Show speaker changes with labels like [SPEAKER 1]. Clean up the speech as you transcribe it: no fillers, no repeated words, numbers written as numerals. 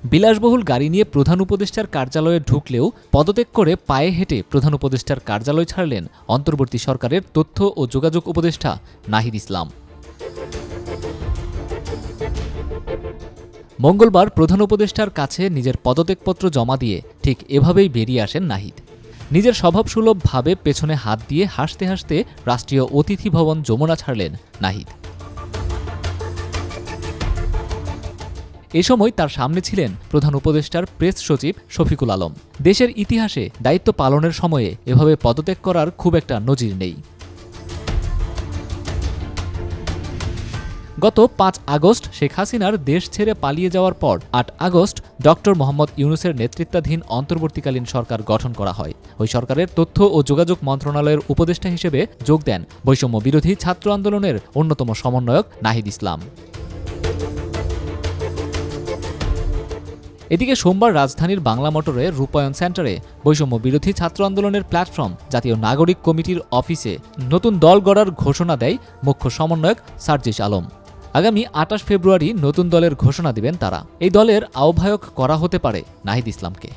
[SPEAKER 1] বিলাসবহুল গাড়ি নিয়ে প্রধান উপদেষ্টার কার্যালয়ে ঢুকলেও পদত্যাগ করে পায়ে হেঁটে প্রধান উপদেষ্টার কার্যালয় ছাড়লেন অন্তর্বর্তী সরকারের তথ্য ও যোগাযোগ উপদেষ্টা নাহিদ ইসলাম। মঙ্গলবার প্রধান উপদেষ্টার কাছে নিজের পদত্যাগপত্র জমা দিয়ে ঠিক এভাবেই বেরিয়ে আসেন নাহিদ। নিজের স্বভাবসুলভভাবে পেছনে হাত দিয়ে হাসতে হাসতে রাষ্ট্রীয় অতিথি ভবন যমুনা ছাড়লেন নাহিদ। এ সময় তার সামনে ছিলেন প্রধান উপদেষ্টার প্রেস সচিব শফিকুল আলম। দেশের ইতিহাসে দায়িত্ব পালনের সময়ে এভাবে পদত্যাগ করার খুব একটা নজির নেই। গত ৫ আগস্ট শেখ হাসিনার দেশ ছেড়ে পালিয়ে যাওয়ার পর ৮ আগস্ট ডক্টর মোহাম্মদ ইউনূসের নেতৃত্বাধীন অন্তর্বর্তীকালীন সরকার গঠন করা হয়। ওই সরকারের তথ্য ও যোগাযোগ মন্ত্রণালয়ের উপদেষ্টা হিসেবে যোগ দেন বৈষম্য বিরোধী ছাত্র আন্দোলনের অন্যতম সমন্বয়ক নাহিদ ইসলাম। এদিকে সোমবার রাজধানীর বাংলা মোটরে রূপায়ণ সেন্টারে বৈষম্য বিরোধী ছাত্র আন্দোলনের প্ল্যাটফর্ম জাতীয় নাগরিক কমিটির অফিসে নতুন দল গড়ার ঘোষণা দেয় মুখ্য সমন্বয়ক সার্জিস আলম। আগামী ২৮ ফেব্রুয়ারি নতুন দলের ঘোষণা দিবেন তারা। এই দলের আহ্বায়ক করা হতে পারে নাহিদ ইসলামকে।